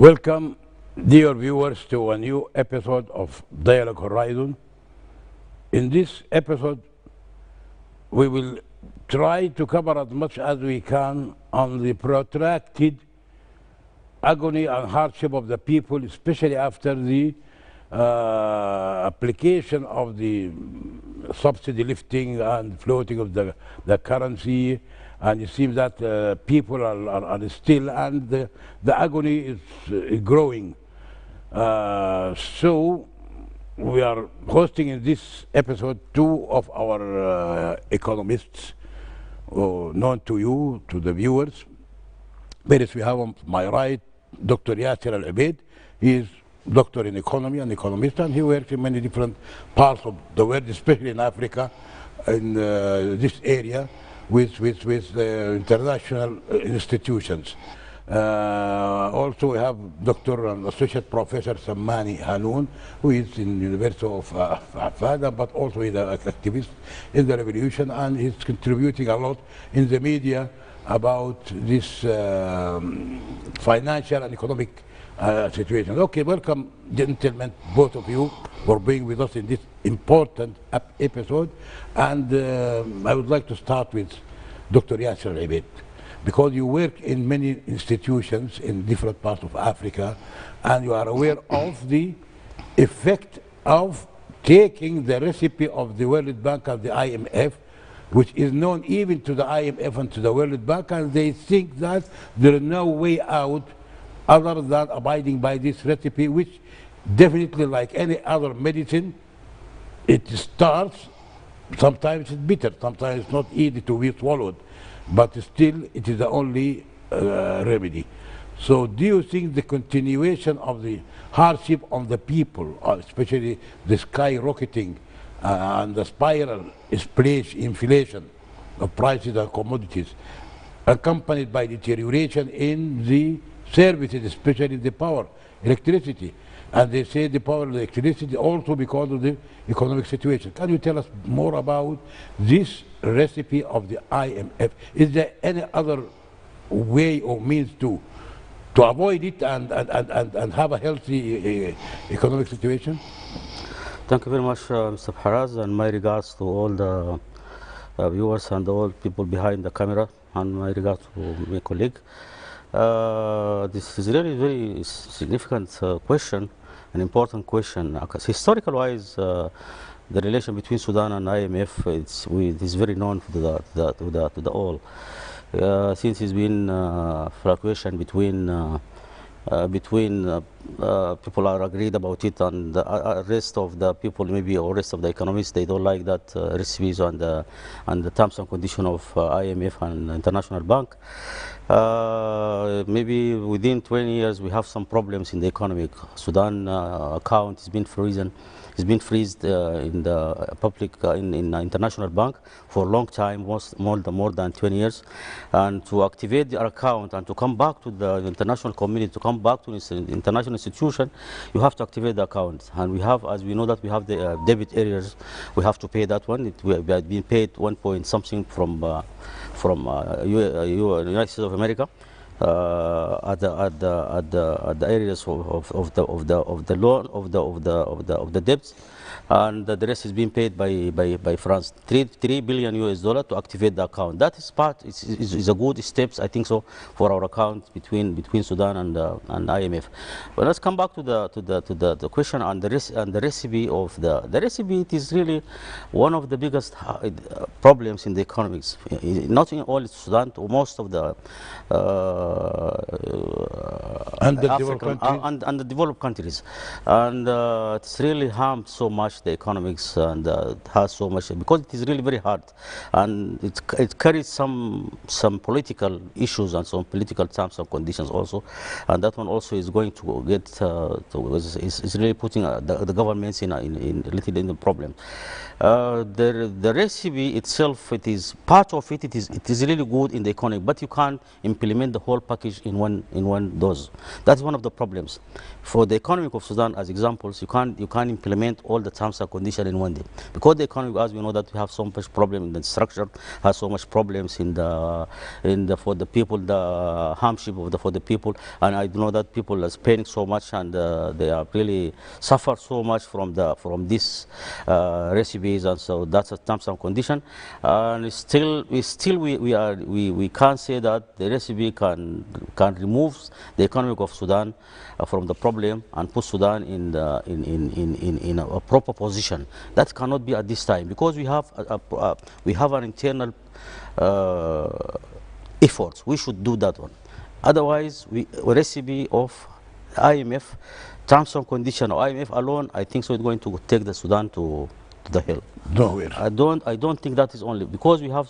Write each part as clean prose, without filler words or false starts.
Welcome, dear viewers, to a new episode of Dialogue Horizon. In this episode, we will try to cover as much as we can on the protracted agony and hardship of the people, especially after the application of the subsidy lifting and floating of the currency. And it seems that people are still, and the agony is growing. So we are hosting in this episode two of our economists, known to you, to the viewers. First, we have on my right Dr. Yasser Al-Ubaid. He is doctor in economy and economist, and he works in many different parts of the world, especially in Africa, in this area, with international institutions. Also, we have Dr. and Associate Professor Sammani Hanoun, who is in University of Fada, but also is an activist in the revolution, and he's contributing a lot in the media about this financial and economic situation. Okay, welcome, gentlemen, both of you, for being with us in this important episode. And I would like to start with Dr. Yasser Al-Ubaid, because you work in many institutions in different parts of Africa, and you are aware of the effect of taking the recipe of the World Bank and the IMF, which is known even to the IMF and to the World Bank, and they think that there is no way out other than abiding by this recipe, which definitely, like any other medicine, it starts, sometimes it's bitter, sometimes it's not easy to be swallowed, but still it is the only remedy. So do you think the continuation of the hardship on the people, especially the skyrocketing and the spiral inflation of prices and commodities, accompanied by deterioration in the services, especially the power, electricity, and they say the power of the electricity also because of the economic situation. Can you tell us more about this recipe of the IMF? Is there any other way or means to avoid it and have a healthy economic situation? Thank you very much, Mr. Haraz, and my regards to all the viewers and all people behind the camera, and my regards to my colleague. This is really very significant question, an important question. Historical-wise, the relation between Sudan and IMF is very known to the all. Since it's been fluctuation between people are agreed about it, and the rest of the people, maybe, or rest of the economists, they don't like that recipes and the terms and conditions of IMF and International Bank. Maybe within 20 years we have some problems in the economic. Sudan account has been frozen. It's been freezed in the public in International Bank for a long time, more than 20 years. And to activate their account and to come back to the international community, to come back to this international institution, you have to activate the account. And we have, as we know, that we have the debit areas. We have to pay that one. We have been paid 1 point something from United States of America at the areas of the loan of the debts, and the rest is being paid by France. 3 billion US dollar to activate the account. That is is a good steps, I think so, for our account between Sudan and IMF. But let's come back to the question and the recipe of the recipe. It is really one of the biggest problems in the economics, not in all Sudan, to most of the developed countries, and it's really harmed so much the economics, and it has so much, because it is really very hard, and it carries some political issues and some political terms and conditions also, and that one also is going to get is really putting the governments in the problem. The recipe itself, it is part of it. It is really good in the economy, but you can't implement the whole package in one dose. That's one of the problems. For the economy of Sudan, as examples, you can't implement all the the terms and conditions in one day. Because the economy, as we know, that we have so much problem in the structure, has so much problems in the for the people, the hardship of for the people, and I know that people are paying so much, and they are really suffer so much from these recipes, and so that's a terms and condition. And we can't say that the recipe can remove the economy of Sudan from the problem and put Sudan in a proper position. That cannot be at this time, because we have an internal efforts. We should do that one. Otherwise, a recipe of IMF, terms and condition of IMF alone, I think so it's going to take the Sudan to the hill. Nowhere. I don't think that is only because we have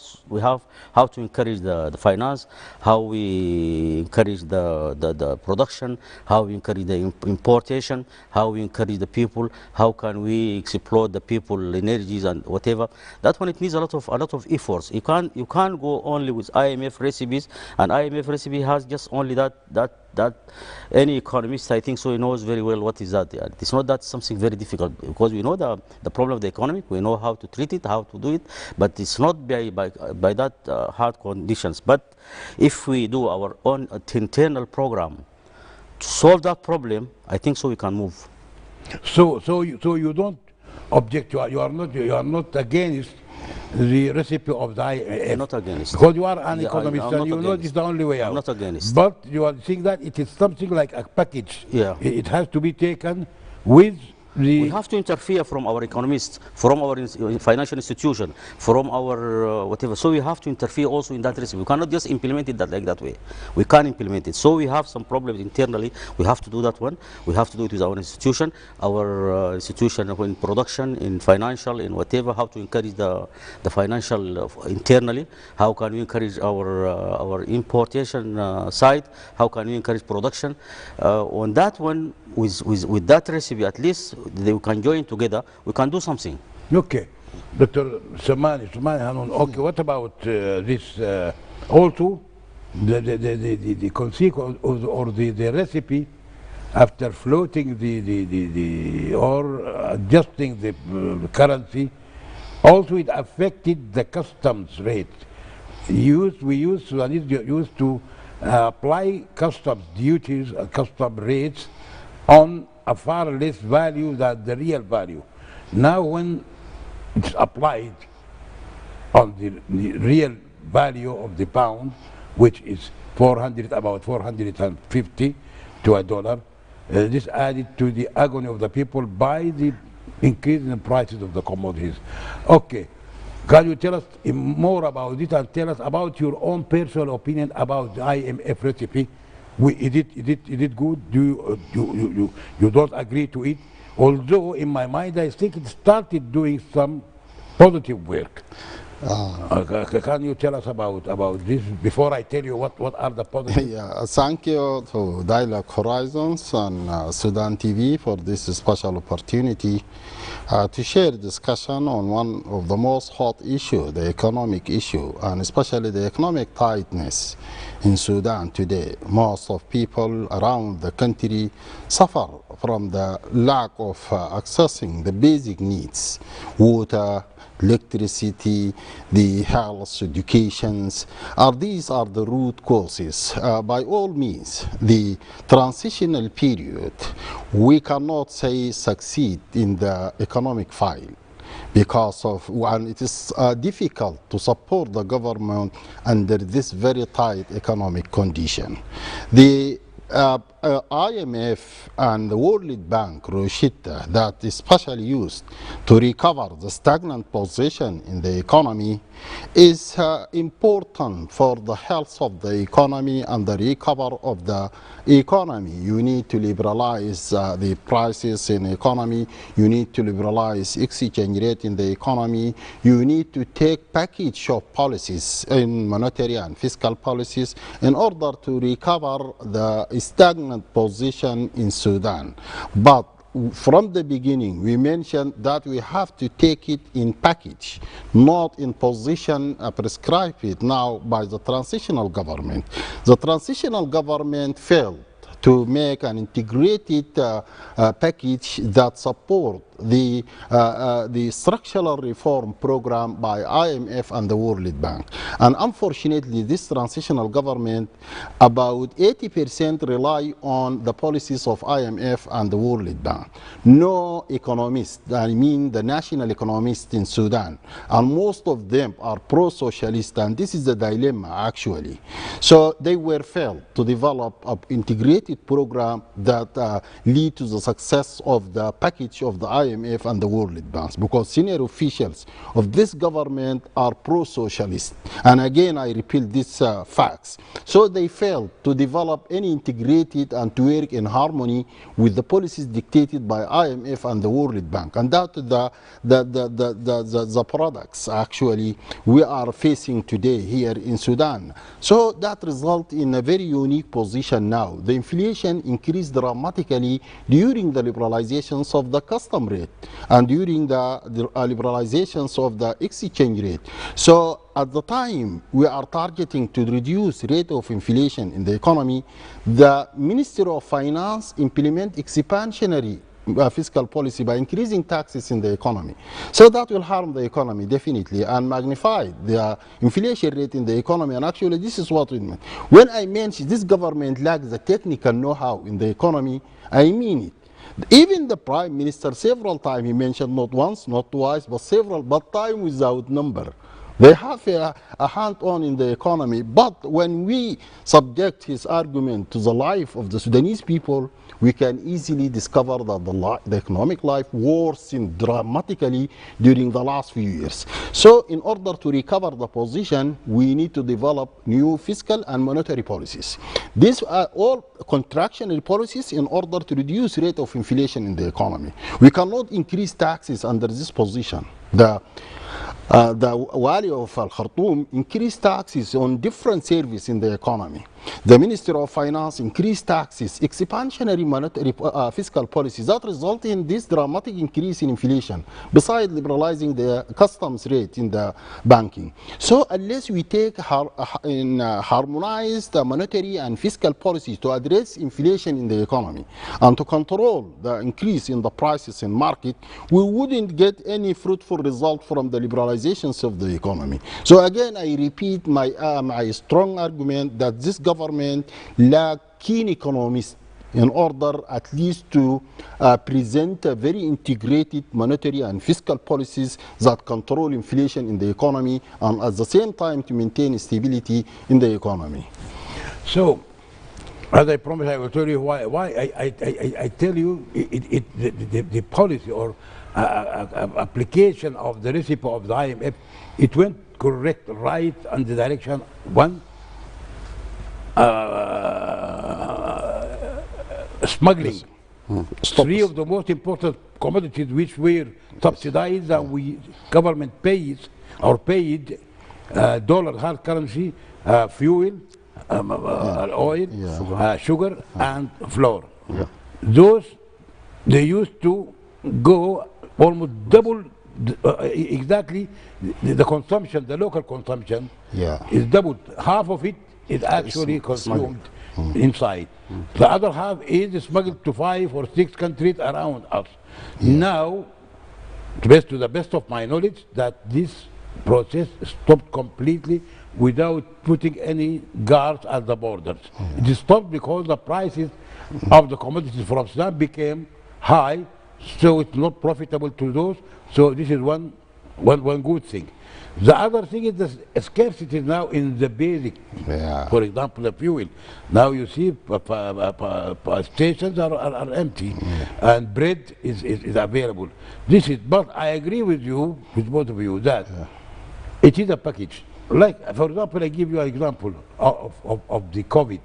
how to encourage the finance, how we encourage the production, how we encourage the importation, how we encourage the people, how can we exploit the people energies and whatever. That one, it needs a lot of efforts. You can't go only with IMF recipes, and IMF recipe has just only that any economist, I think so, he knows very well what is that. It's not that something very difficult, because we know the problem of the economy, we know how to treat it, how to do it, but it's not by that hard conditions. But if we do our own internal program to solve that problem, I think so we can move. So you don't object. You are not against the recipe of the IMF. Not against. Because you are an Yeah, economist I'm and not you know against. it's the only way out. I'm not against. But you are saying that it is something like a package. Yeah. It has to be taken with the... We have to interfere from our economists, from our financial institution, from our whatever. So we have to interfere also in that recipe. We cannot just implement it like that way. We can't implement it. So we have some problems internally. We have to do that one. We have to do it with our institution, in production, in financial, in whatever. How to encourage the financial internally. How can we encourage our importation side? How can we encourage production? On that one, with that recipe, at least they can join together. We can do something. Okay. Dr. Samani Hanun, okay, what about this also the consequence or the recipe after floating or adjusting the currency, also it affected the customs rate. Sudanese used to apply customs duties and custom rates on a far less value than the real value. Now when it's applied on the real value of the pound, which is about 450 to a dollar, this added to the agony of the people by the increase in the prices of the commodities. Okay, can you tell us more about it and tell us about your own personal opinion about the IMF recipe? Is it good? Do you don't agree to it? Although in my mind I think it started doing some positive work. Can you tell us about this before I tell you what are the positive? Yeah, thank you to Dialogue Horizons and Sudan TV for this special opportunity to share discussion on one of the most hot issue, the economic issue, and especially the economic tightness in Sudan today. Most of people around the country suffer from the lack of accessing the basic needs, water, electricity, the health, educations. These are the root causes. By all means, the transitional period, we cannot say succeed in the economic file because of, and it is difficult to support the government under this very tight economic condition. The IMF and the World Bank Roshita that is specially used to recover the stagnant position in the economy is important for the health of the economy and the recovery of the economy. You need to liberalize the prices in the economy. You need to liberalize exchange rate in the economy. You need to take package of policies in monetary and fiscal policies in order to recover the stagnant position in Sudan. But from the beginning, we mentioned that we have to take it in package, not in position prescribed it now by the transitional government. The transitional government failed to make an integrated package that support the structural reform program by IMF and the World Bank. And unfortunately, this transitional government, about 80% rely on the policies of IMF and the World Bank. No economist, I mean the national economists in Sudan, and most of them are pro-socialist, and this is the dilemma actually. So they were failed to develop an integrated program that lead to the success of the package of the IMF and the World Bank, because senior officials of this government are pro-socialist. And again, I repeat these facts. So they failed to develop any integrated and to work in harmony with the policies dictated by IMF and the World Bank. And that the products actually we are facing today here in Sudan. So that result in a very unique position now. The inflation increased dramatically during the liberalizations of the custom rate and during the liberalizations of the exchange rate. So at the time we are targeting to reduce rate of inflation in the economy, the Ministry of Finance implement expansionary fiscal policy by increasing taxes in the economy. So that will harm the economy definitely and magnify the inflation rate in the economy. And actually this is what it meant. When I mentioned this government lacks the technical know-how in the economy, I mean it. Even the Prime Minister several times he mentioned, not once, not twice, but several, but time without number. They have a hand-on in the economy, but when we subject his argument to the life of the Sudanese people, we can easily discover that the economic life worsened dramatically during the last few years. So in order to recover the position, we need to develop new fiscal and monetary policies. These are all contractionary policies in order to reduce rate of inflation in the economy. We cannot increase taxes under this position. The Wali of Al-Khartoum increased taxes on different services in the economy. The Ministry of Finance increased taxes, expansionary monetary fiscal policies that result in this dramatic increase in inflation, besides liberalizing the customs rate in the banking. So unless we take harmonized monetary and fiscal policies to address inflation in the economy and to control the increase in the prices in market, we wouldn't get any fruitful result from the liberalizations of the economy. So again, I repeat my strong argument that this government lack keen economists in order at least to present a very integrated monetary and fiscal policies that control inflation in the economy and at the same time to maintain stability in the economy. So, as I promised, I will tell you why I tell you the policy or application of the recipe of the IMF, it went correct, right, on the direction one. Smuggling. Three of the most important commodities which were subsidized and government pays or paid dollar hard currency, fuel, oil, sugar, and flour. Those they used to go almost double exactly the consumption, the local consumption is doubled. Half of it is actually consumed inside. The other half is smuggled to 5 or 6 countries around us. Now, to the best of my knowledge, that this process stopped completely without putting any guards at the borders. It stopped because the prices of the commodities from Sudan became high, so it's not profitable to those. So this is one good thing. The other thing is the scarcity now in the basic. For example, the fuel. Now you see stations are empty and bread is available. But I agree with you, with both of you, that it is a package. Like, for example, I give you an example of the COVID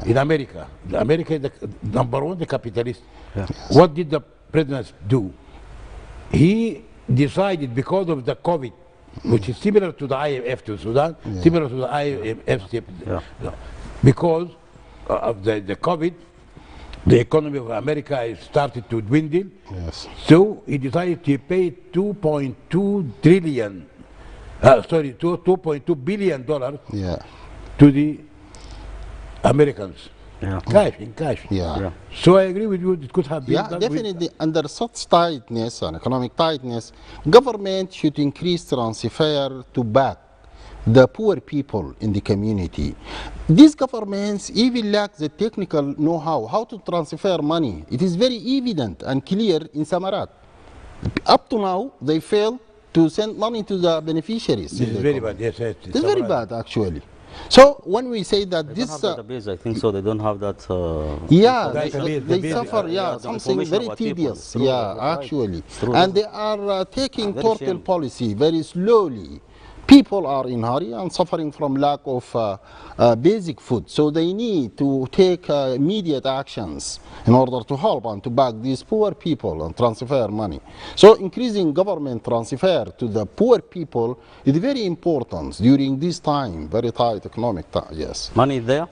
in America. America is the number one, the capitalist. What did the president do? He decided because of the COVID, which is similar to the IMF to Sudan, similar to the IMF, because of the COVID, the economy of America has started to dwindle. So he decided to pay $2.2 billion to the Americans Yeah. Cash, in cash. Yeah. Yeah. So I agree with you, it could have been Yeah, done with- definitely. Under such tightness and economic tightness, government should increase transfer to back the poor people in the community. These governments even lack the technical know-how how to transfer money. It is very evident and clear in Samarat. Up to now, they fail to send money to the beneficiaries. This in is the very economy. bad, yes. This is very bad, actually. So when we say that They this, don't have database. I think so. They don't have that. yeah, Database, they the basic- suffer, yeah, the something information very about people. tedious, It's true, yeah, that's right. actually. It's true, And that's they are taking Very total shame. policy very slowly. People are in hurry and suffering from lack of basic food, so they need to take immediate actions in order to help and to back these poor people and transfer money. So increasing government transfer to the poor people is very important during this time, very tight economic time, yes. money is there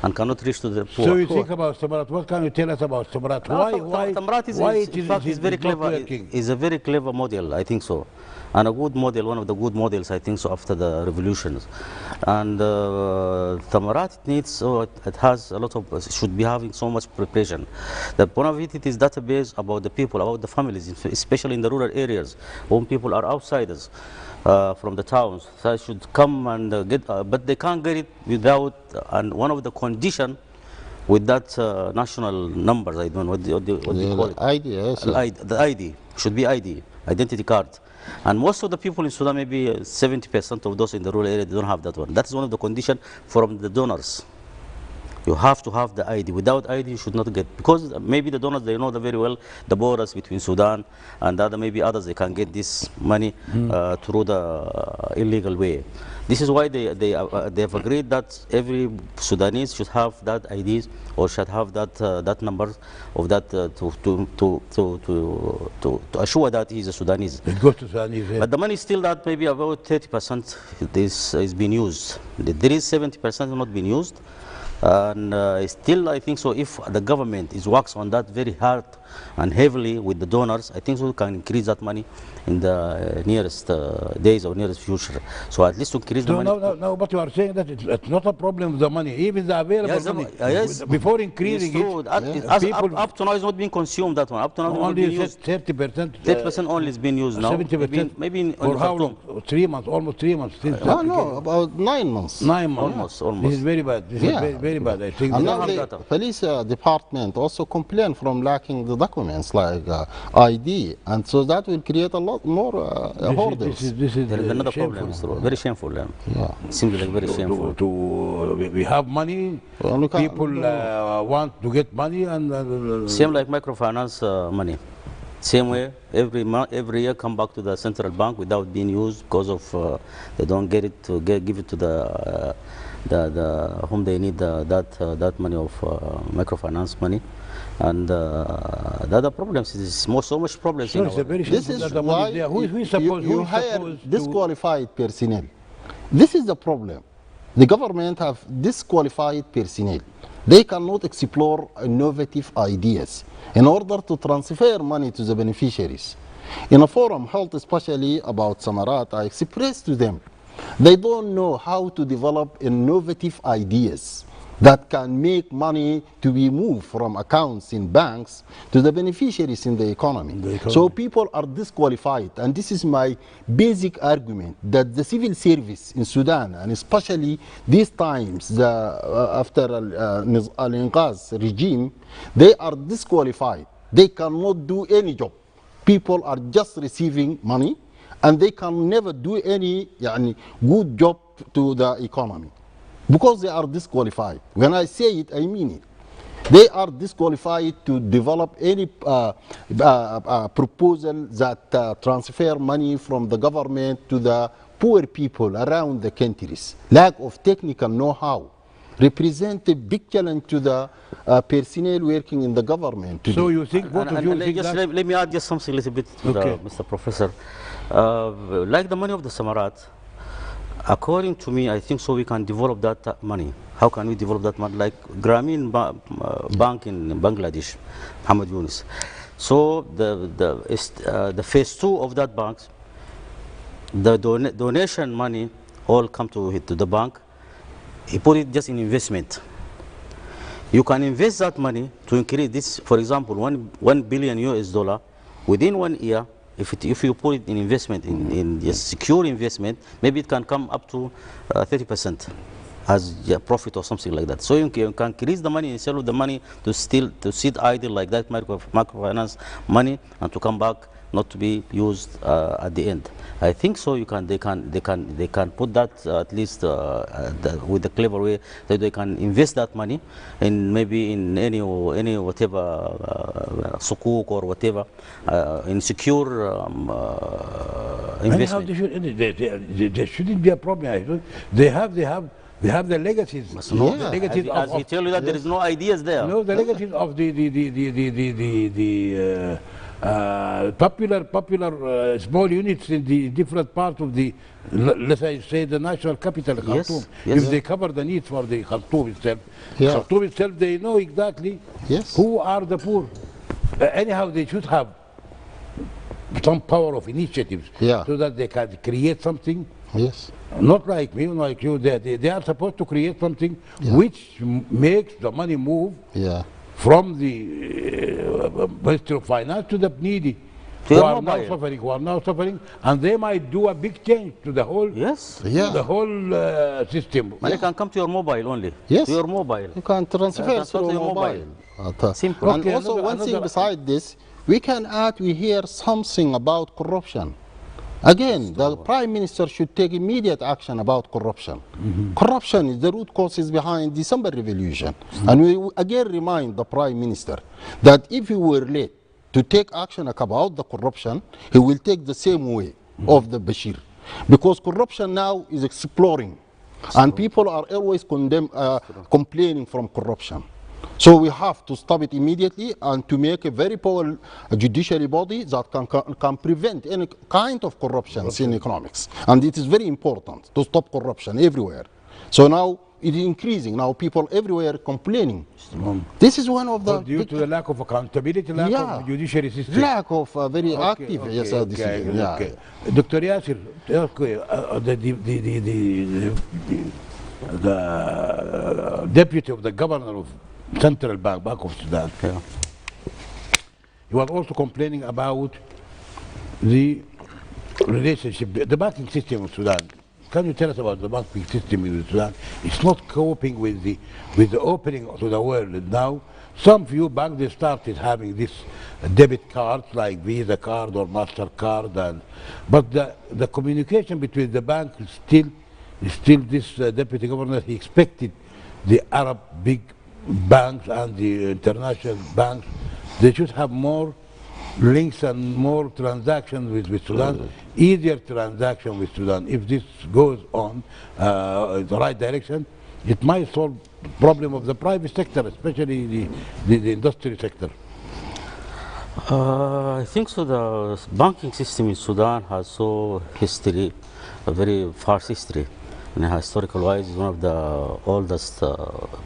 and cannot reach to the poor. So you think about Samarat, what can you tell us about Samarat? Tamrat is, why in fact, is very not clever. working? Is a very clever model, I think so, and a good model, one of the good models, I think so, after the revolutions. And Tamarat needs, it has a lot of, should be having so much preparation. The one of it is database about the people, about the families, especially in the rural areas, when people are outsiders. From the towns, so I should come and get, but they can't get it without, and one of the condition with that national numbers, I don't know what they call it. Idea, yes. The ID should be ID, identity card. And most of the people in Sudan, maybe 70% of those in the rural area, they don't have that one. That is one of the conditions from the donors. You have to have the ID. Without ID, you should not get, because maybe the donors, they know very well the borders between Sudan and other, maybe others, they can get this money through the illegal way. This is why they have agreed that every Sudanese should have that IDs or should have that that number of that to assure that he is a Sudanese. It goes to Sudanese. But the money is still that maybe about 30% is being used. There is 70% not being used. And still, I think so, if the government works on that very hard and heavily with the donors, I think so we can increase that money in the nearest days or nearest future. So at least to increase the So money. now, but you are saying that it's not a problem with the money, even the available Yes, money. yes. Before It's increasing true. it, Up, up to now, it's not being consumed, that one. Up to now, it's not being only used. 30%. 30% only is being used now. 70%. Maybe in For how long? 3 months, almost 3 months. Since Oh, no, about 9 months. 9 months. Almost. This is very bad. This Yeah. is very, very bad. I think. And don't now have the data. police department also complain from lacking the documents like ID, and so that will create a lot more hurdles. This is There is another problem. shameful. Mr. Very shameful. Yeah. It seems like very shameful. We have money, Well, we can't- people want to get money and Same like microfinance money. Same way, every year come back to the central bank without being used because of they don't get it to give it to the whom they need that money of microfinance money, and the other problems is so much problems. So in it's our- a very This shameful is that the money why is there. Who is you supposed who is hire supposed to disqualified personnel. This is the problem. The government have disqualified personnel. They cannot explore innovative ideas in order to transfer money to the beneficiaries. In a forum held especially about Samarat, I expressed to them they don't know how to develop innovative ideas that can make money to be moved from accounts in banks to the beneficiaries in the economy. So people are disqualified, and this is my basic argument that the civil service in Sudan, and especially these times after Al-Inqaz regime, they are disqualified. They cannot do any job. People are just receiving money, and they can never do any good job to the economy because they are disqualified. When I say it, I mean it. They are disqualified to develop any proposal that transfer money from the government to the poor people around the countries. Lack of technical know-how represent a big challenge to the personnel working in the government today. So you think both of you think just that? let me add just something a little bit to Okay. Mr. Professor. Like the money of the Samarat, according to me, I think so we can develop that money. How can we develop that money? Like Grameen Bank in Bangladesh, Muhammad Yunus. So the phase 2 of that bank, the donation money all come to the bank. He put it just in investment. You can invest that money to increase this, for example, 1 billion US dollar within 1 year. If you put it in investment, in a secure investment, maybe it can come up to 30% as profit or something like that. So you can increase the money instead of the money to sit idle like that microfinance money and to come back not to be used at the end. I think so. They can put that at least with a clever way that they can invest that money in maybe in any whatever sukuk or whatever in secure Anyhow, investment. there shouldn't be a problem. I don't- They have the legacies. No, The legacies as he tell you that there is no ideas there. no, the legacies of popular small units in the different parts of the, let's say, the national capital, Khartoum. Yes. If they cover the needs for the Khartoum itself, Yeah. Khartoum itself, they know exactly Yes. who are the poor. Anyhow, they should have some power of initiatives Yeah. so that they can create something. Yes. Not like me, like you. They are supposed to create something which makes the money move Yeah. from the Ministry of Finance to the needy, To who your are now suffering, and they might do a big change to the whole, Yes. Yeah. the whole system. Money can come to your mobile only. Yes. To your mobile. You can transfer Transfer through to your mobile. Simple. And Okay, also one thing another- beside this, we can add, we hear something about corruption. Again, the Prime Minister should take immediate action about corruption. Corruption is the root causes behind December Revolution. And we again remind the Prime Minister that if he were late to take action about the corruption, he will take the same way of the Bashir. Because corruption now is exploring. And people are always complaining from corruption. So we have to stop it immediately and to make a very powerful judiciary body that can prevent any kind of corruptions in economics. And it is very important to stop corruption everywhere. So now it is increasing. Now people everywhere complaining. This is one of the Due to the lack of accountability, lack of judiciary system. lack of very active decision. Yeah. Okay. Dr. Yasir, okay, the deputy of the governor of Central Bank of Sudan, Yeah. he was also complaining about the relationship, the banking system of Sudan. Can you tell us about the banking system in Sudan? It's not coping with the opening to the world now. Some few banks, they started having this debit cards like Visa card or MasterCard, but the communication between the banks is still this deputy governor, he expected the Arab big banks and the international banks, they should have more links and more transactions with Sudan, easier transaction with Sudan. If this goes on in the right direction, it might solve the problem of the private sector, especially the industry sector. I think so. The banking system in Sudan has history, a very fast history. And historical wise, it's one of the oldest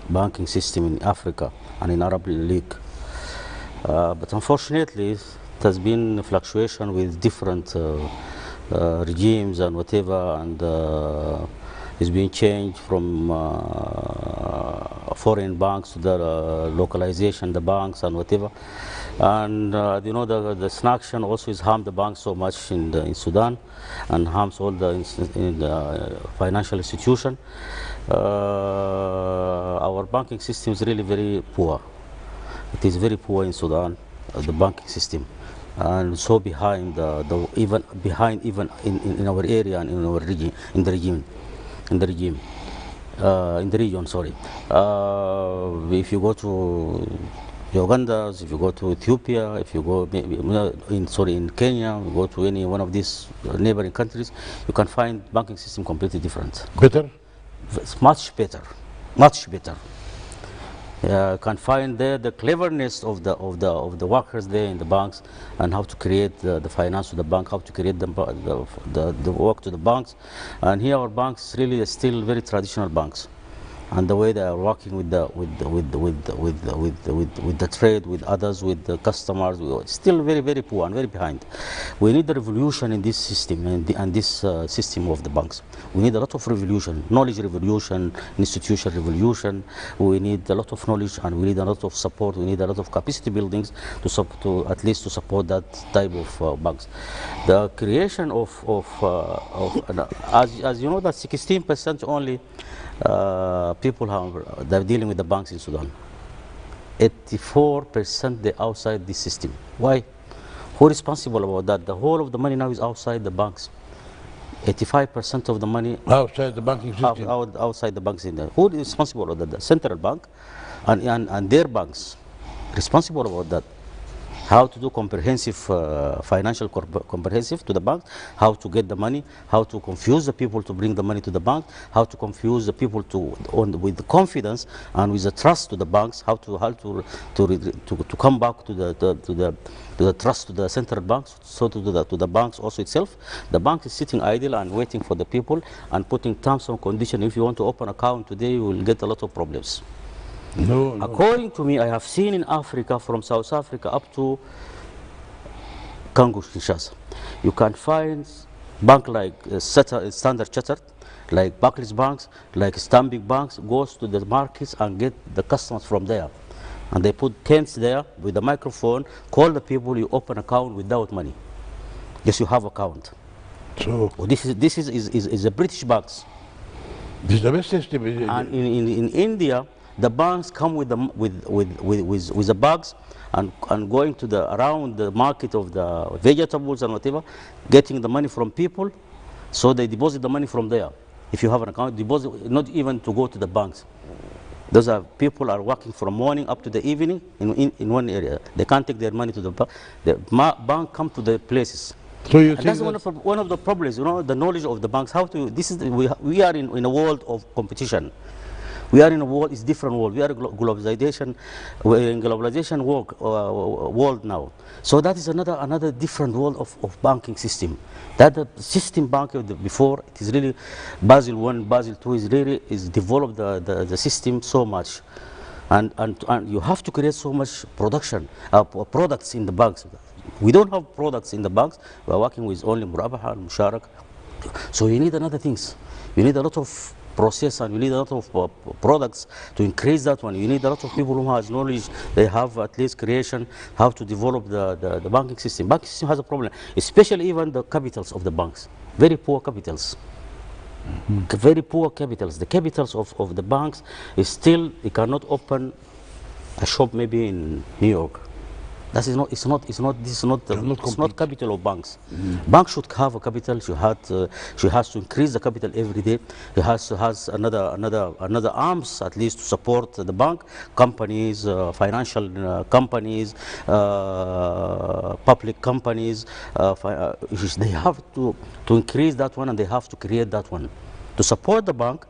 banking system in Africa and in Arab League. But unfortunately, it has been fluctuation with different regimes and whatever, and it's been changed from foreign banks to the localization, the banks and whatever. And you know, the sanction also has harmed the banks so much in Sudan and harms all the financial institution. Our banking system is really very poor. It is very poor in Sudan, the banking system, and so behind even in our area and in our region, in the region. Sorry. If you go to Uganda, if you go to Ethiopia, if you go in Kenya, you go to any one of these neighboring countries, you can find banking system completely different. Better? It's much better, much better. You can find there the cleverness of the workers there in the banks and how to create the finance to the bank, how to create the work to the banks. And here our banks really are still very traditional banks. and the way they are working with the trade, with others, with the customers, we are still very, very poor and very behind. We need a revolution in this system and this system of the banks. We need a lot of revolution, knowledge revolution, institution revolution. We need a lot of knowledge, and we need a lot of support. We need a lot of capacity buildings to at least to support that type of banks. The creation of as you know, that 16% only people they're dealing with the banks in Sudan. 84% they're outside the system. Why? Who is responsible about that? The whole of the money now is outside the banks. 85% of the money outside the banking system. Outside the banks. Who is responsible about that? The central bank and their banks responsible about that. How to do comprehensive financial comprehensive to the bank, how to get the money, how to confuse the people to bring the money to the bank, how to confuse the people with the confidence and with the trust to the banks, how to come back to the trust to the central banks, so to the banks also itself. The bank is sitting idle and waiting for the people and putting terms and conditions. If you want to open an account today, you will get a lot of problems. No. According to me, I have seen in Africa, from South Africa up to Congo, Kinshasa, you can find bank like Standard Chartered, like Barclays banks, like Stanbic banks, goes to the markets and get the customers from there. And they put tents there with a microphone, call the people, you open account without money. Yes, you have account. So well, this is a British banks. This is the best system. And in India, the banks come with the bags and going to around the market of the vegetables and whatever, getting the money from people, so they deposit the money from there. If you have an account, deposit, not even to go to the banks. Those are people are working from morning up to the evening in one area. They can't take their money to the bank. The bank come to the places. So you and think that's one of the problems, you know, the knowledge of the banks. We are in a world of competition. We are in a world, it's different world. We are globalization, we're in globalization world now. So that is another different world of banking system. That the system bank before, it is really, Basel I, Basel II is developed the system so much. And you have to create so much production, products in the banks. We don't have products in the banks. We are working with only Murabaha and Musharak. So you need another things. You need a lot of process, and you need a lot of products to increase that one. You need a lot of people who has knowledge. They have at least creation, how to develop the banking system. Banking system has a problem, especially even the capitals of the banks. Very poor capitals. Very poor capitals. The capitals of the banks is still, you cannot open a shop maybe in New York. This is not capital of banks. Banks should have a capital. She has to increase the capital every day. She has another arms at least to support the bank, companies, financial companies, public companies. They have to increase that one, and they have to create that one to support the bank.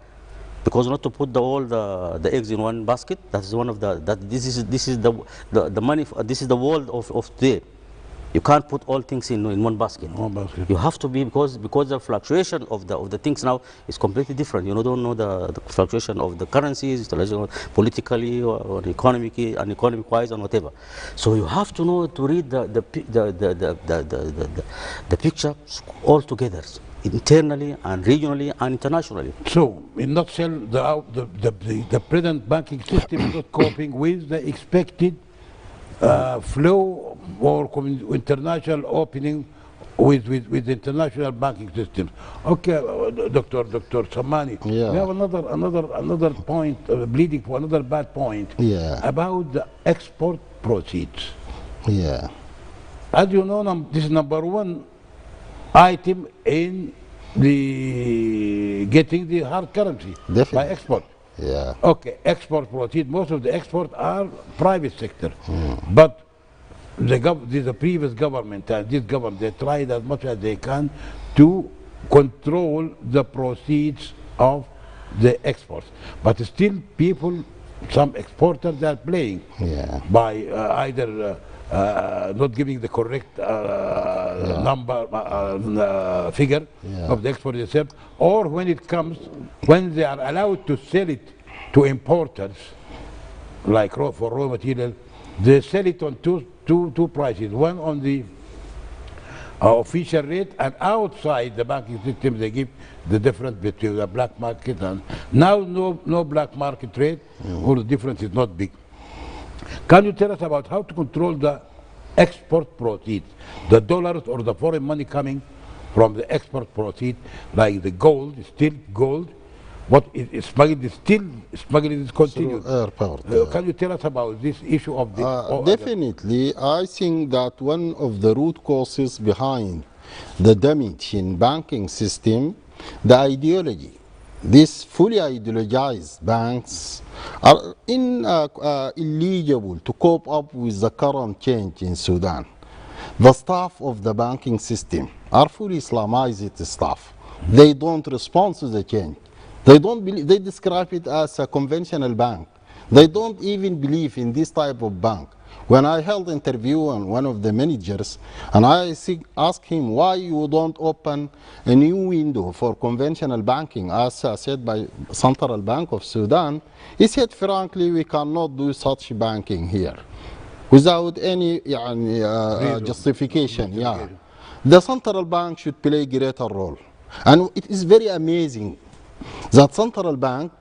Because not to put all the eggs in one basket. That is one of this is the money. This is the world of today. You can't put all things in one basket. You have to be, because the fluctuation of the things now is completely different. You don't know the fluctuation of the currencies, politically or economic wise and whatever. So you have to know to read the picture all together, internally and regionally and internationally. So, in nutshell, the present banking system is not coping with the expected flow or international opening with international banking systems. Okay, Dr. Samani, we have another point, bleeding for another bad point about the export proceeds. Yeah. As you know, this is number one item in the getting the hard currency. Definitely. By export. Yeah. Okay, export proceeds, most of the export are private sector. But the previous government and this government, they tried as much as they can to control the proceeds of the exports. But still people, some exporters are playing by either not giving the correct figure of the export itself, or when they are allowed to sell it to importers, like for raw material, they sell it on two prices. One on the official rate, and outside the banking system they give the difference between the black market and now no black market rate. All the difference is not big. Can you tell us about how to control the export proceeds, the dollars or the foreign money coming from the export proceeds, like the gold, still gold, what is smuggled is still smuggling is continued. Airport. Can you tell us about this issue of the Definitely, I think that one of the root causes behind the damage in banking system, the ideology. These fully ideologized banks are eligible to cope up with the current change in Sudan. The staff of the banking system are fully Islamized staff. They don't respond to the change. They don't believe, they describe it as a conventional bank. They don't even believe in this type of bank. When I held interview on one of the managers, and I asked him why you don't open a new window for conventional banking, as said by Central Bank of Sudan, he said, frankly, we cannot do such banking here without any justification. Yeah. The central bank should play a greater role. And it is very amazing that central bank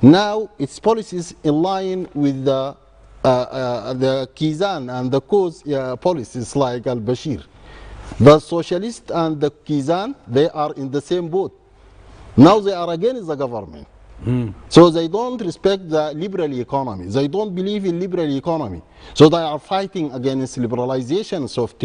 now its policies in line with the Kizan and the Cause policies like al-Bashir. The socialist and the Kizan, they are in the same boat. Now they are against the government. So they don't respect the liberal economy. They don't believe in liberal economy. So they are fighting against liberalizations of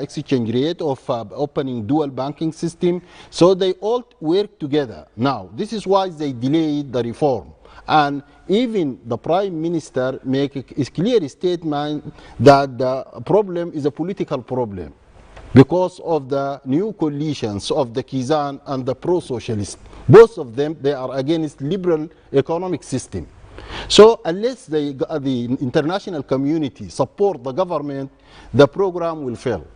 exchange rate, of opening dual banking system. So they all work together. Now, this is why they delayed the reform. And even the Prime Minister make a clear statement that the problem is a political problem because of the new coalitions of the Kizan and the pro-socialist. Both of them, they are against liberal economic system. So unless the international community support the government, the program will fail.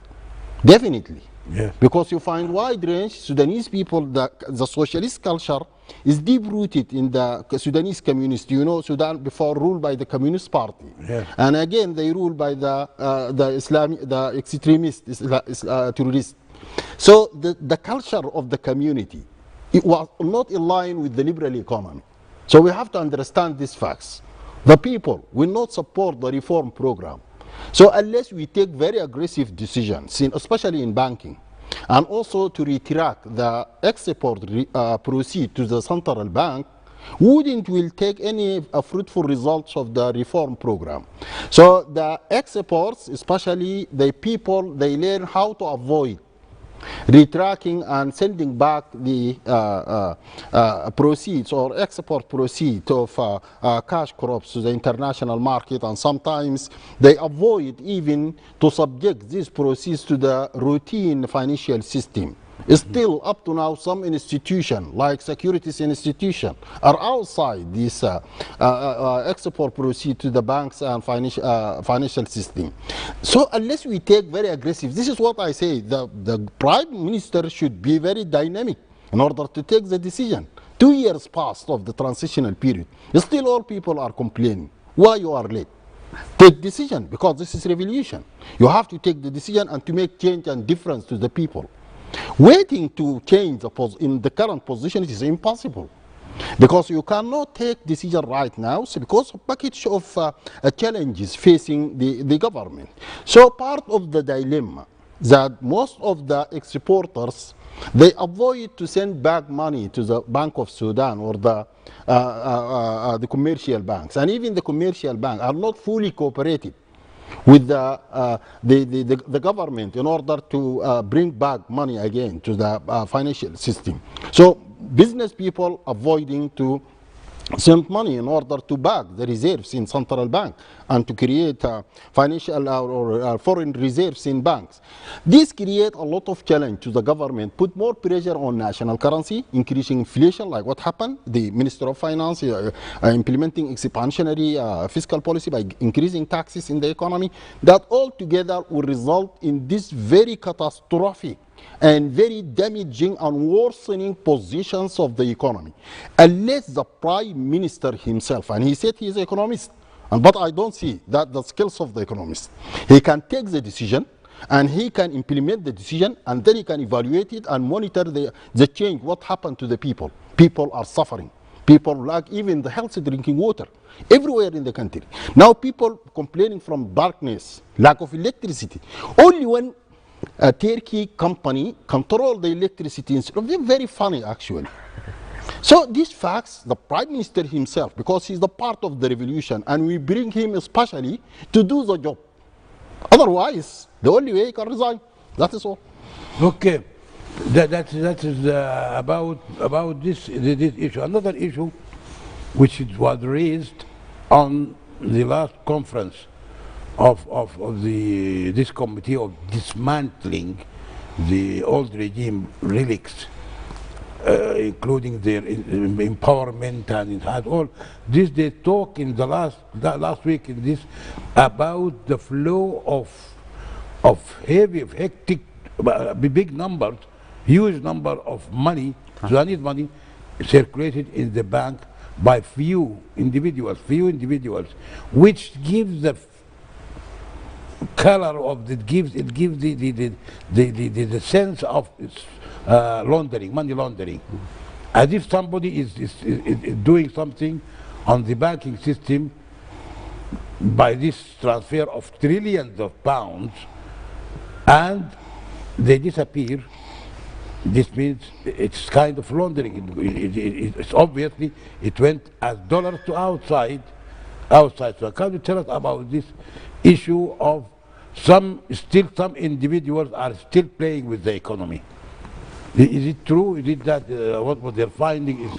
Definitely. Yeah. Because you find wide range Sudanese people, the socialist culture is deep-rooted in the Sudanese community. You know, Sudan before ruled by the Communist Party. Yeah. And again, they rule by the extremist terrorists. So the culture of the community, it was not in line with the liberal economy. So we have to understand these facts. The people will not support the reform program. So unless we take very aggressive decisions, especially in banking, and also to retract the export proceed to the central bank, wouldn't will take any fruitful results of the reform program. So the exports, especially the people, they learn how to avoid retracting and sending back the proceeds or export proceeds of cash crops to the international market, and sometimes they avoid even to subject these proceeds to the routine financial system. Still, up to now, some institutions, like securities institution, are outside this export proceed to the banks and financial system. So unless we take very aggressive, this is what I say, the Prime Minister should be very dynamic in order to take the decision. 2 years passed of the transitional period. Still all people are complaining. Why you are late? Take decision, because this is revolution. You have to take the decision and to make change and difference to the people. Waiting to change in the current position is impossible, because you cannot take decision right now, so because of package of challenges facing the government. So part of the dilemma that most of the exporters, they avoid to send back money to the Bank of Sudan or the commercial banks, and even the commercial banks are not fully cooperative with the government in order to bring back money again to the financial system. So business people avoiding to send money in order to back the reserves in central bank and to create financial or foreign reserves in banks. This creates a lot of challenge to the government, put more pressure on national currency, increasing inflation like what happened. The Minister of Finance implementing expansionary fiscal policy by increasing taxes in the economy. That all together will result in this very catastrophic and very damaging and worsening positions of the economy. Unless the Prime Minister himself, and he said he is an economist, but I don't see that the skills of the economist. He can take the decision and he can implement the decision, and then he can evaluate it and monitor the change, what happened to the people. People are suffering. People lack even the healthy drinking water everywhere in the country. Now people complaining from darkness, lack of electricity. Only when a Turkey company control the electricity, very funny actually. So these facts, the Prime Minister himself, because he's the part of the revolution, and we bring him especially to do the job. Otherwise, the only way he can resign. That is all. Okay, that is about this issue. Another issue, which was raised on the last conference of this committee of dismantling the old regime relics, including their empowerment and all this. They talk in the last week in this about the flow of heavy, hectic, big numbers, huge number of money, Sudanese money, circulated in the bank by few individuals, which gives the color of it gives the sense of laundering, money laundering, as if somebody is doing something on the banking system by this transfer of trillions of pounds, and they disappear. This means it's kind of laundering. It's obviously it went as dollars to outside. So can you tell us about this issue of some individuals are still playing with the economy? Is it true? Is it that what they're finding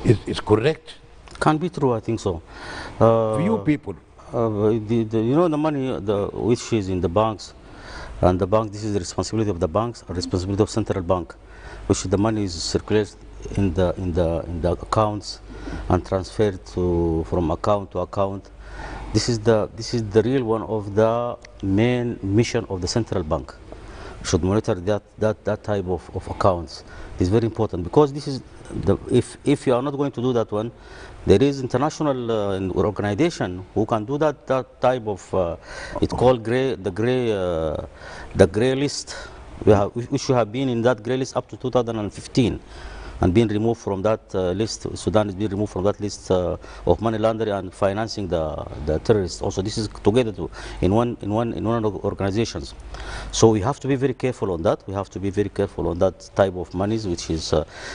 is correct? Can be true, I think so. Few people. You know, the money which is in the banks, and the bank, this is the responsibility of the banks, or responsibility of central bank, which the money is circulated in the accounts and transferred from account to account. This is the real one of the main mission of the central bank. Should monitor that type of accounts. It's very important, because this is if you are not going to do that one, there is international organization who can do that type of it's called the gray list. We should have been in that gray list up to 2015 and been removed from that list. Sudan is being removed from that list of money laundering and financing the terrorists. Also, this is together in one of the organizations. So we have to be very careful on that. We have to be very careful on that type of monies, which is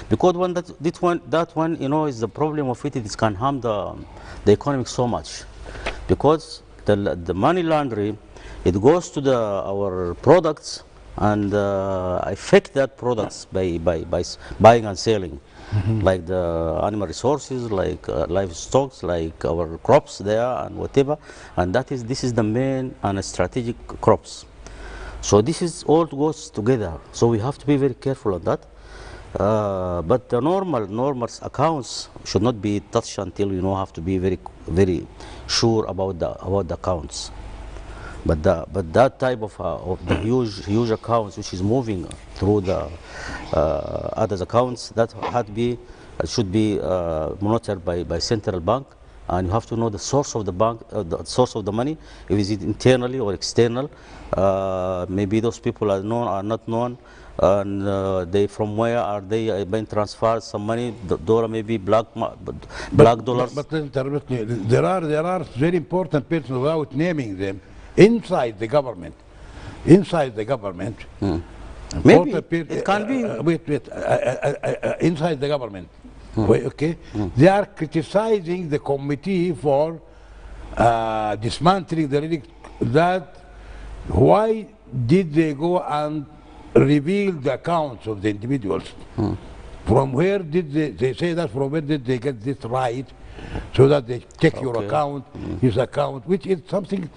because that one, you know, is the problem of it. It can harm the economy so much, because the money laundering, it goes to our products and affect that products by buying and selling, like the animal resources, like livestock, like our crops there and whatever, and this is the main and strategic crops. So this is all goes together. So we have to be very careful on that. But the normal accounts should not be touched until you have to be very sure about the accounts. But that type of the huge accounts which is moving through the other accounts, that should be monitored by central bank, and you have to know the source of the source of the money. If is it internally or external? Maybe those people are known or not known, and they from where are they being transferred? Some money, dollar, maybe black dollars. But there are very important persons without naming them inside the government. Maybe it can be. Inside the government. Okay, they are criticizing the committee for dismantling the relic. That why did they go and reveal the accounts of the individuals? From where did they say that? From where did they get this right? So that they check your account, his account, which is something.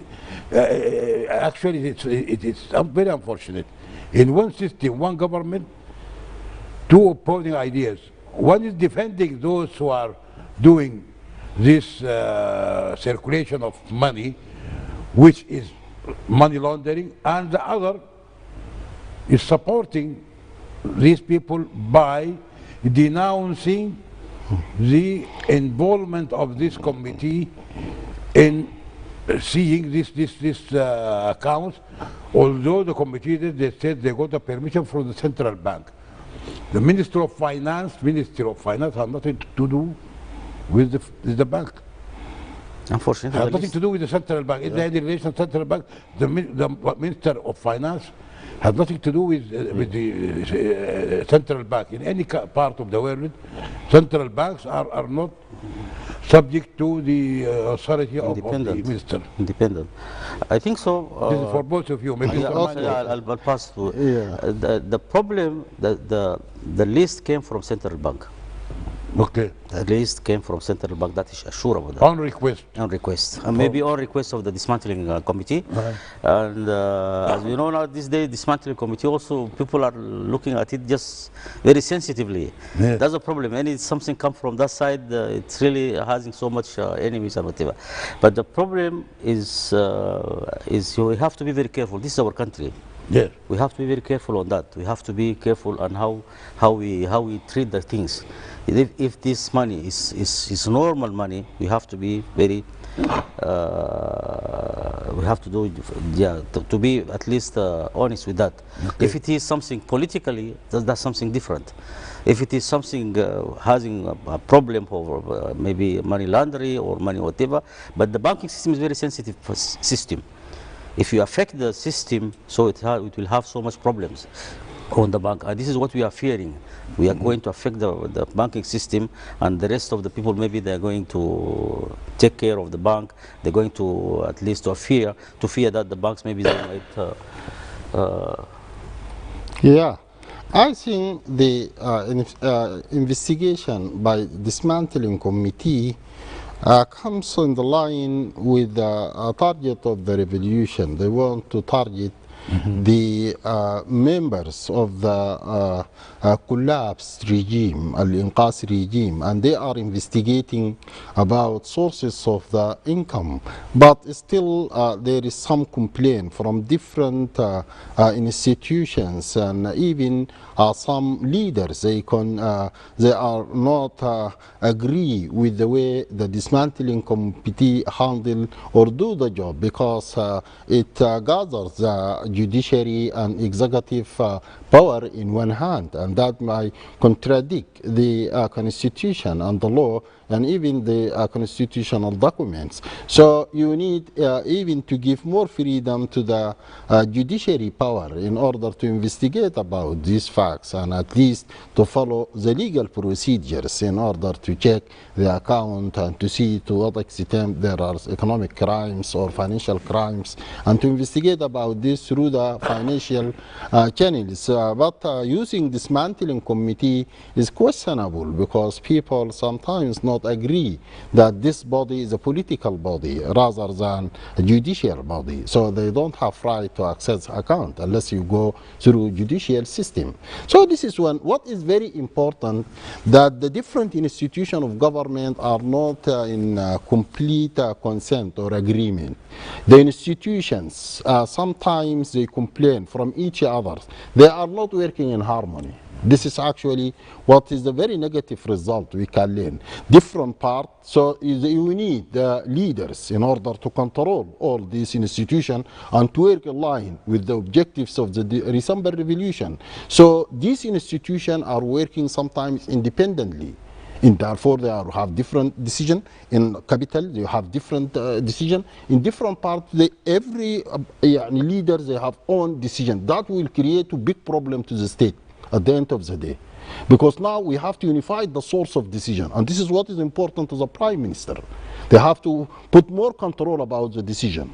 Actually, it's very unfortunate. In one system, one government, two opposing ideas. One is defending those who are doing this circulation of money, which is money laundering, and the other is supporting these people by denouncing the involvement of this committee in seeing this accounts, although the committee they said they got a permission from the central bank. The Ministry of Finance has nothing to do with the bank. Unfortunately, Has the nothing list- to do with the central bank. Is there any relation to central bank? The Minister of Finance has nothing to do with the central bank. In any part of the world, central banks are not subject to the authority of the independent. minister. Independent. I think so. This is for both of you. Maybe you Yeah, can also, mind yeah, it. I'll pass to. Yeah. The problem, the list came from central bank. Okay. The list came from central bank. That is sure about that. On request. On request, and maybe on request of the dismantling committee. Right. And as we know now, this day dismantling committee also people are looking at it just very sensitively. Yes. That's the problem. Any something come from that side, it's really having so much enemies and whatever. But the problem is we have to be very careful. This is our country. Yes. We have to be very careful on that. We have to be careful on how we treat the things. If this money is normal money, we have to be very we have to do to be at least honest with that. Okay. If it is something politically, that's something different. If it is something having a problem for maybe money laundering or money whatever, but the banking system is very sensitive system. If you affect the system, so it will have so much problems on the bank. And this is what we are fearing. We are going to affect the banking system, and the rest of the people, maybe they're going to take care of the bank. They're going to at least to fear that the banks maybe they might. Yeah, I think the investigation by dismantling committee comes on the line with the target of the revolution. They want to target the members of the collapsed regime, al-Inqas regime, and they are investigating about sources of the income. But still there is some complaint from different institutions and even some leaders. They are not agree with the way the dismantling committee handle or do the job, because it gathers the judiciary and executive power in one hand, and that might contradict the constitution and the law and even the constitutional documents. So you need even to give more freedom to the judiciary power in order to investigate about these facts and at least to follow the legal procedures in order to check the account and to see to what extent there are economic crimes or financial crimes, and to investigate about this through the financial channels. But using dismantling committee is questionable, because people sometimes not agree that this body is a political body rather than a judicial body. So they don't have right to access account unless you go through judicial system. So this is what is very important, that the different institutions of government are not in complete consent or agreement. The institutions sometimes they complain from each other. They are not working in harmony. This is actually what is the very negative result we can learn. Different parts, so you need leaders in order to control all these institutions and to work in line with the objectives of the December Revolution. So these institutions are working sometimes independently. In Darfur, they have different decision. In capital, they have different decision. In different parts, every leader they have own decision. That will create a big problem to the state at the end of the day, because now we have to unify the source of decision, and this is what is important to the prime minister. They have to put more control about the decision.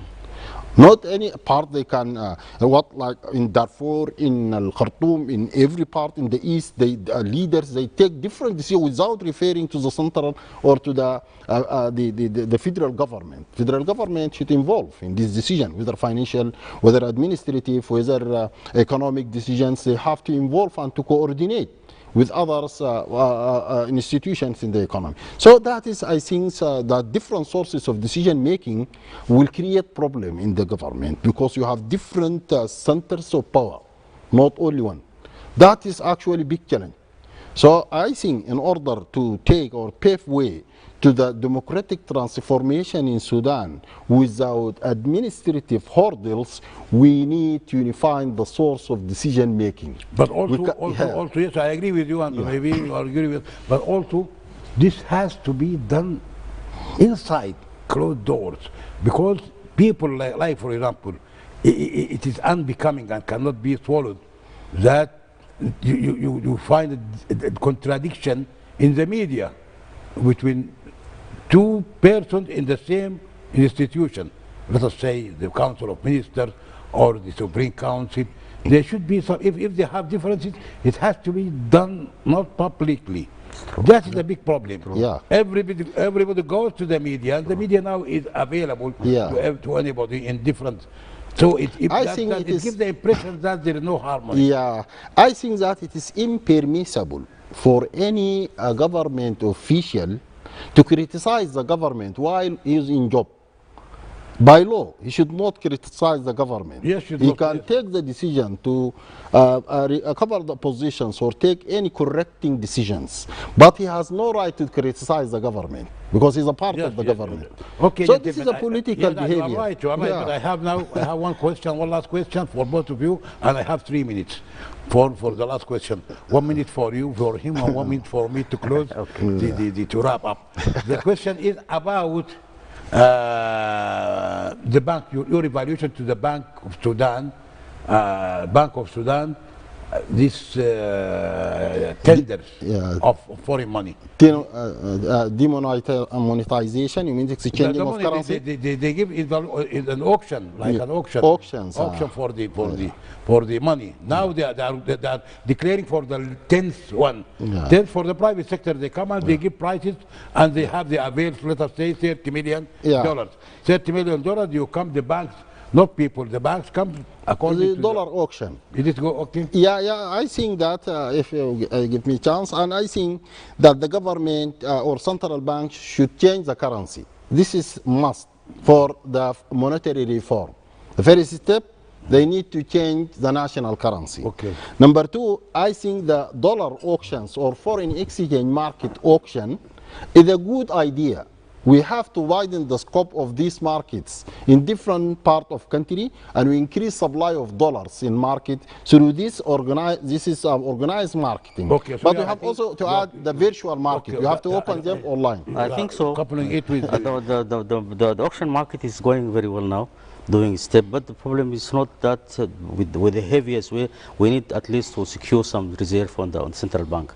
Not any part they can, like in Darfur, in Khartoum, in every part in the east, leaders, they take different decisions without referring to the central or to the federal government. Federal government should involve in this decision, whether financial, whether administrative, whether economic decisions. They have to involve and to coordinate with others institutions in the economy. So that is, I think, that different sources of decision making will create problem in the government, because you have different centers of power, not only one. That is actually big challenge. So I think in order to take or pave way to the democratic transformation in Sudan without administrative hurdles, we need to unify the source of decision making. But Yeah. also, yes, I agree with you, and maybe you agree with, but also, this has to be done inside closed doors, because people like for example, it is unbecoming and cannot be swallowed that you find a contradiction in the media between two persons in the same institution. Let us say the Council of Ministers or the Supreme Council. There should be some, if they have differences, it has to be done not publicly. That is a big problem. Yeah. Everybody goes to the media, and the media now is available Yeah. to anybody in different. So it gives the impression that there is no harmony. Yeah, I think that it is impermissible for any government official to criticize the government while he is in job. By law, he should not criticize the government. Yes, should he not, can yes. take the decision to cover the positions or take any correcting decisions, but he has no right to criticize the government because he's a part of the government. Okay, so gentlemen, this is a political behavior. You are right, Yeah. but I have one last question for both of you, and I have 3 minutes for the last question. 1 minute for you, for him, and 1 minute for me to close, to wrap up. The question is about the bank, your evaluation to the Bank of Sudan, this tenders Yeah. of foreign money. Demonetization, you mean exchanging The of money currency? they give is an auction, like Yeah. an auction. Auctions, Auction for the money. Now they are declaring for the 10th one. Yeah. Then for the private sector, they come and they give prices, and they have the avails, let us say $30 million. Yeah. $30 million, you come, the banks, not people, the banks come according The to dollar auction. It is go okay. Yeah, I think that if you give me a chance, and I think that the government or central bank should change the currency. This is must for the monetary reform. The first step, they need to change the national currency. Okay. Number two, I think the dollar auctions or foreign exchange market auction is a good idea. We have to widen the scope of these markets in different parts of country, and we increase supply of dollars in market through this organized marketing. Okay, so but yeah, we I have think also to add the virtual market. Okay, You have to but, open them online. I think so. Coupling it with The auction market is going very well now, doing step, but the problem is not that with the heaviest way. We need at least to secure some reserve on the central bank.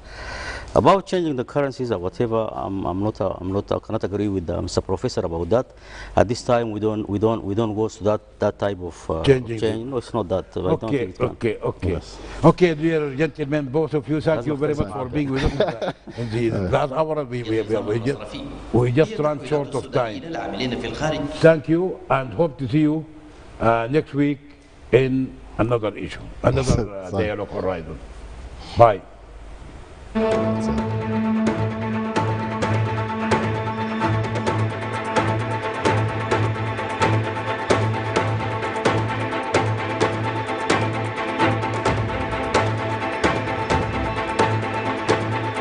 About changing the currencies or whatever, I cannot agree with Mr. Professor about that. At this time, we don't go to that type of Changing change. it. No, it's not that. I don't think it can. Okay, dear gentlemen, both of you, thank you very much for being with us in the last hour. We just ran short of time. Thank you, and hope to see you next week in another issue, another dialogue horizon. Bye. So-